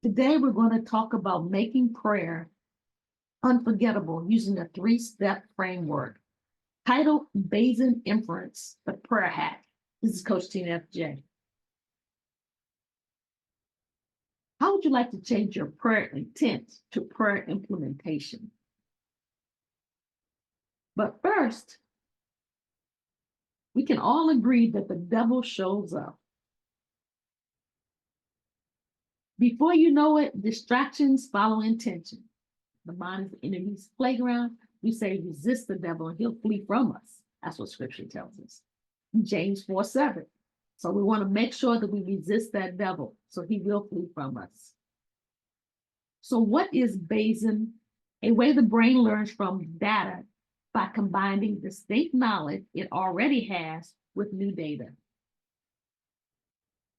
Today, we're going to talk about making prayer unforgettable using a three-step framework titled Bayesian Inference, the prayer hack. This is Coach Tina FJ. How would you like to change your prayer intent to prayer implementation? But first, we can all agree that the devil shows up. Before you know it, distractions follow intention. The mind is the enemy's playground. We say resist the devil and he'll flee from us. That's what scripture tells us. James 4:7. So we want to make sure that we resist that devil so he will flee from us. So what is Bayesian? A way the brain learns from data by combining distinct knowledge it already has with new data.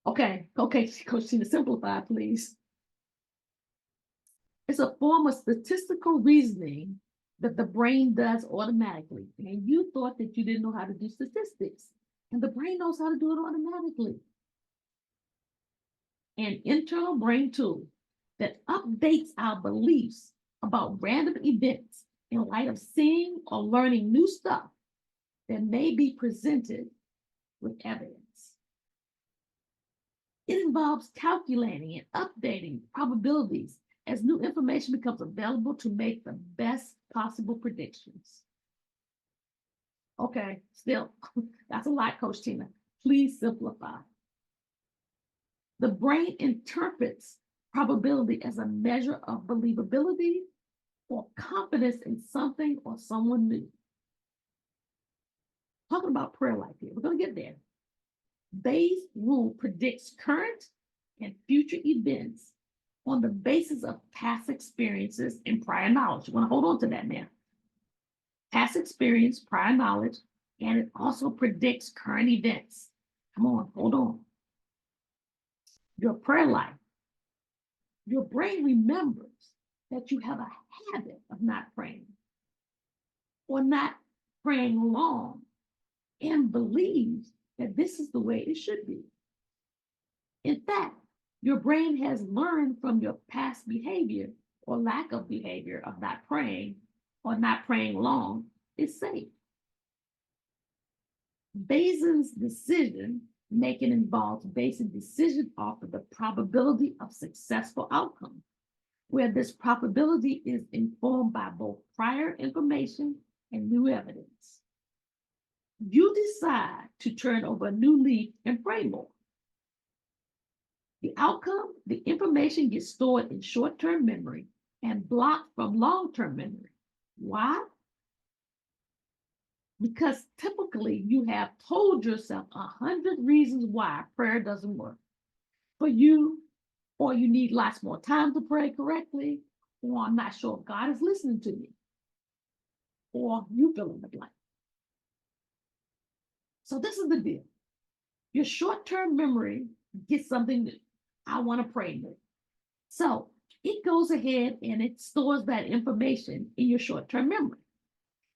Okay, Coach Tina, simplify, please. It's a form of statistical reasoning that the brain does automatically. And you thought that you didn't know how to do statistics, and the brain knows how to do it automatically. An internal brain tool that updates our beliefs about random events in light of seeing or learning new stuff that may be presented with evidence. It involves calculating and updating probabilities as new information becomes available to make the best possible predictions. Okay, still, that's a lot, Coach Tina. Please simplify. The brain interprets probability as a measure of believability or confidence in something or someone new. Talking about prayer life here, we're going to get there. Bayes' rule predicts current and future events on the basis of past experiences and prior knowledge. You want to hold on to that now. Past experience, prior knowledge, and it also predicts current events. Come on, hold on. Your prayer life. Your brain remembers that you have a habit of not praying or not praying long and believes that this is the way it should be. In fact, your brain has learned from your past behavior or lack of behavior of not praying or not praying long is safe. Bayesian's decision making involves basing decision off of the probability of successful outcome, where this probability is informed by both prior information and new evidence. You decide to turn over a new leaf and pray more. The outcome, the information gets stored in short-term memory and blocked from long-term memory. Why? Because typically you have told yourself 100 reasons why prayer doesn't work for you, or you need lots more time to pray correctly, or I'm not sure if God is listening to me, or you fill in the blank. So this is the deal. Your short-term memory gets something new. I want to pray more. So it goes ahead and it stores that information in your short-term memory.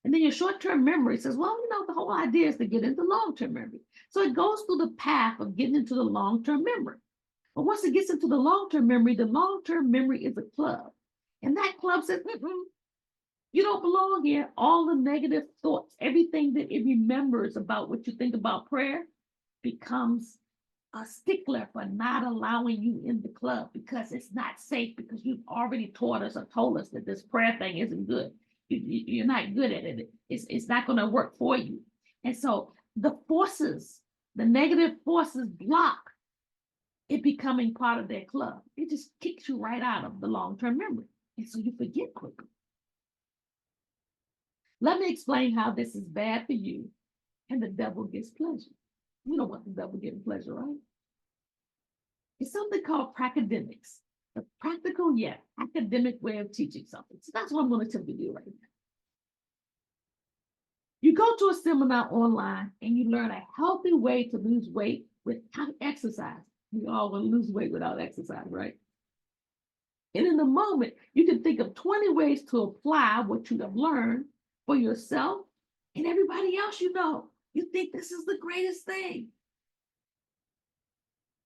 And then your short-term memory says, well, the whole idea is to get into long-term memory. So it goes through the path of getting into the long-term memory. But once it gets into the long-term memory is a club. And that club says, you don't belong here. All the negative thoughts, everything that it remembers about what you think about prayer becomes a stickler for not allowing you in the club because it's not safe, because you've already taught us or told us that this prayer thing isn't good. You're not good at it. It's not going to work for you. And so the negative forces block it becoming part of their club. It just kicks you right out of the long-term memory. And so you forget quickly. Let me explain how this is bad for you and the devil gets pleasure. You know what the devil gets pleasure, right? It's something called pracademics, a practical yet academic way of teaching something. So that's what I'm going to attempt to do right now. You go to a seminar online and you learn a healthy way to lose weight without exercise. We all want to lose weight without exercise, right? And in the moment, you can think of 20 ways to apply what you have learned for yourself and everybody else you know. You think this is the greatest thing.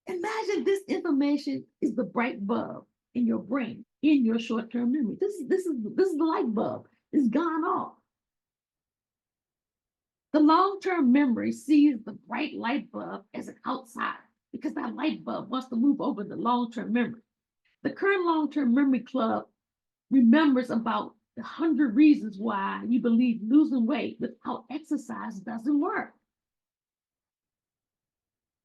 Imagine this information is the bright bulb in your brain, in your short-term memory. This is the light bulb. It's gone off. The long-term memory sees the bright light bulb as an outsider because that light bulb wants to move over the long-term memory. The current long-term memory club remembers about 100 reasons why you believe losing weight without exercise doesn't work.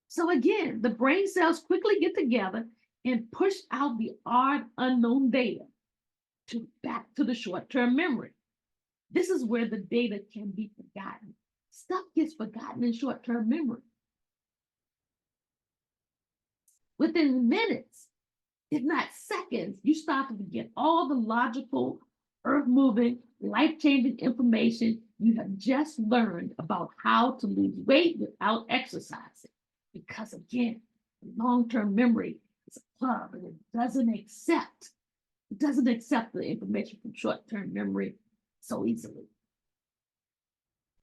So again, the brain cells quickly get together and push out the odd unknown data back to the short-term memory. This is where the data can be forgotten. Stuff gets forgotten in short-term memory. Within minutes, if not seconds, you start to forget all the logical, earth-moving, life-changing information you have just learned about how to lose weight without exercising. Because again, long-term memory is a club and it doesn't accept the information from short-term memory so easily.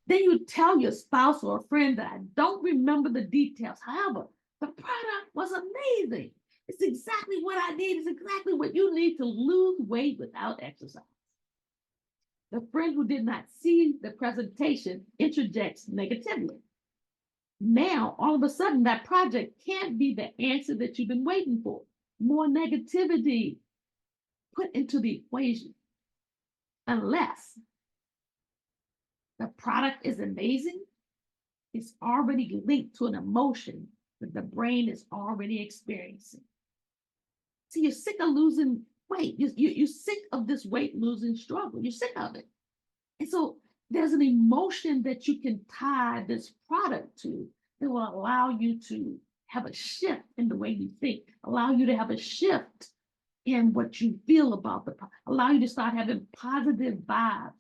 Then you tell your spouse or a friend that I don't remember the details. However, the product was amazing. It's exactly what I need. It's exactly what you need to lose weight without exercise. The friend who did not see the presentation interjects negatively. Now, all of a sudden, that project can't be the answer that you've been waiting for. More negativity put into the equation. Unless the product is amazing, it's already linked to an emotion that the brain is already experiencing. See, you're sick of losing weight. You're sick of this weight losing struggle. You're sick of it. And so there's an emotion that you can tie this product to that will allow you to have a shift in the way you think, allow you to have a shift in what you feel about the product, allow you to start having positive vibes,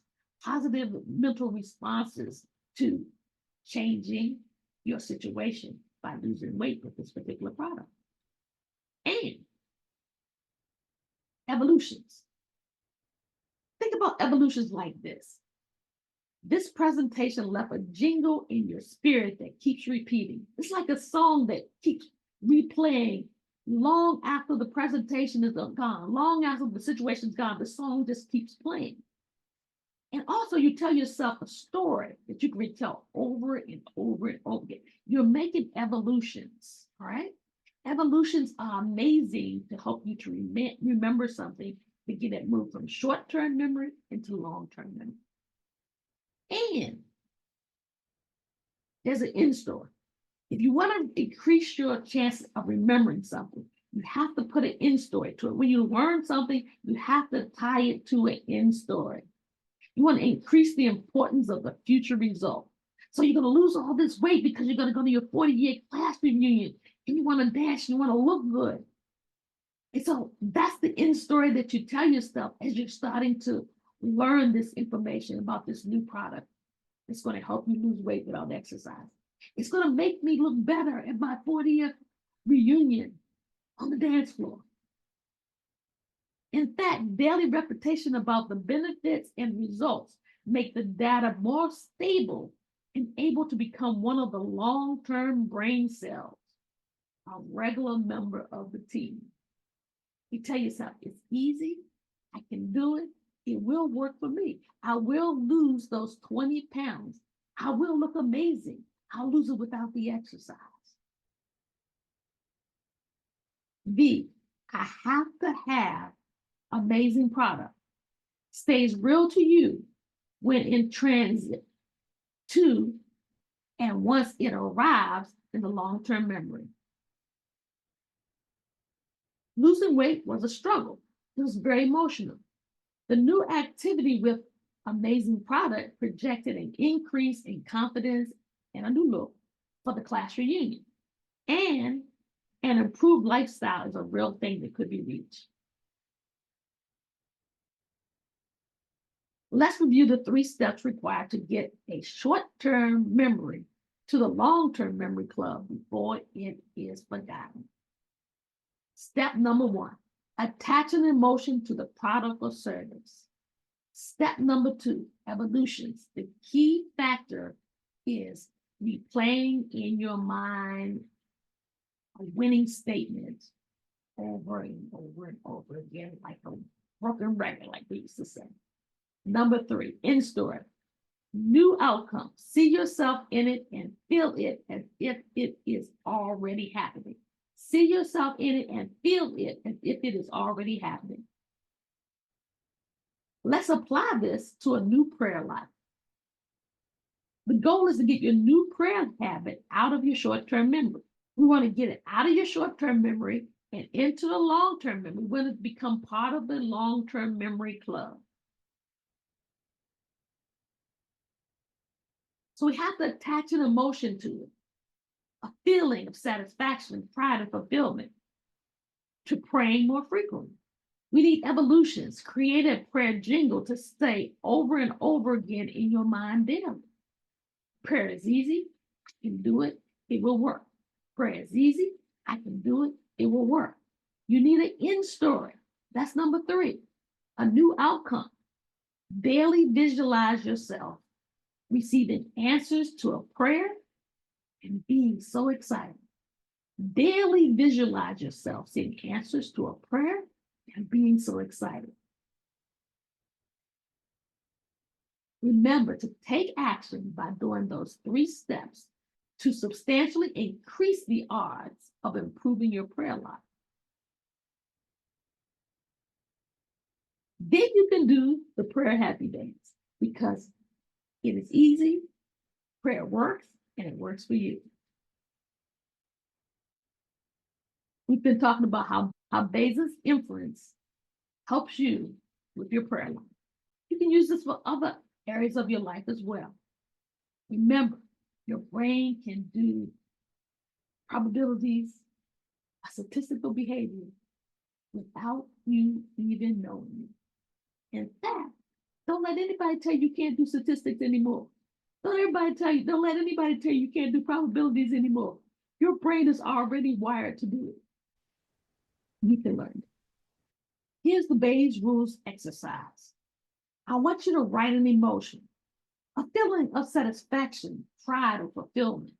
positive mental responses to changing your situation by losing weight with this particular product. And evolutions. Think about evolutions like this. This presentation left a jingle in your spirit that keeps repeating. It's like a song that keeps replaying long after the presentation is gone, long after the situation's gone, the song just keeps playing. And also you tell yourself a story that you can retell over and over and over again. You're making evolutions, all right? Evolutions are amazing to help you to remember something, to get it moved from short-term memory into long-term memory. And there's an in-store. If you want to increase your chance of remembering something, you have to put an in-story to it. When you learn something, you have to tie it to an in-story. You want to increase the importance of the future result. So you're going to lose all this weight because you're going to go to your 40-year class reunion and you want to dance, you want to look good. And so that's the in-story that you tell yourself as you're starting to learn this information about this new product. It's going to help you lose weight without exercise. It's going to make me look better at my 40th reunion on the dance floor. In fact, daily repetition about the benefits and results make the data more stable and able to become one of the long-term brain cells, a regular member of the team. You tell yourself, it's easy, I can do it, it will work for me. I will lose those 20 pounds. I will look amazing. I'll lose it without the exercise. B, I have to have amazing product. Stays real to you when in transit to and once it arrives in the long-term memory. Losing weight was a struggle. It was very emotional. The new activity with amazing product projected an increase in confidence and a new look for the class reunion. And an improved lifestyle is a real thing that could be reached. Let's review the 3 steps required to get a short-term memory to the long-term memory club before it is forgotten. Step number 1, attach an emotion to the product or service. Step number 2, evolutions. The key factor is replaying in your mind a winning statement over and over again, like a broken record, like we used to say. Number 3, in-store. New outcome. See yourself in it and feel it as if it is already happening. See yourself in it and feel it as if it is already happening. Let's apply this to a new prayer life. The goal is to get your new prayer habit out of your short-term memory. We want to get it out of your short-term memory and into the long-term memory. We want to become part of the long-term memory club. So we have to attach an emotion to it, a feeling of satisfaction, pride, and fulfillment to praying more frequently. We need evolutions, create a prayer jingle to say over and over again in your mind daily. Prayer is easy, I can do it, it will work. Prayer is easy, I can do it, it will work. You need an in story. That's number 3, a new outcome. Daily visualize yourself receiving answers to a prayer and being so excited. Daily visualize yourself seeing answers to a prayer and being so excited. Remember to take action by doing those 3 steps to substantially increase the odds of improving your prayer life. Then you can do the prayer happy dance because it is easy, prayer works, and it works for you. We've been talking about how Bayesian Inference helps you with your prayer life. You can use this for other areas of your life as well. Remember, your brain can do probabilities, statistical behavior without you even knowing it. In fact, don't let anybody tell you can't do statistics anymore. Don't let anybody tell you can't do probabilities anymore. Your brain is already wired to do it. You can learn it. Here's the Bayes rules exercise. I want you to write an emotion, a feeling of satisfaction, pride, or fulfillment.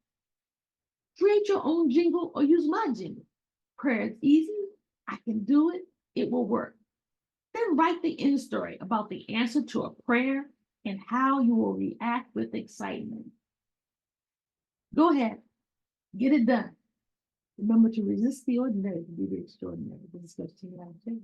Create your own jingle or use my jingle. Prayer is easy, I can do it, it will work. Then write the end story about the answer to a prayer and how you will react with excitement. Go ahead, get it done. Remember to resist the ordinary to be the extraordinary. This is Coach Tina.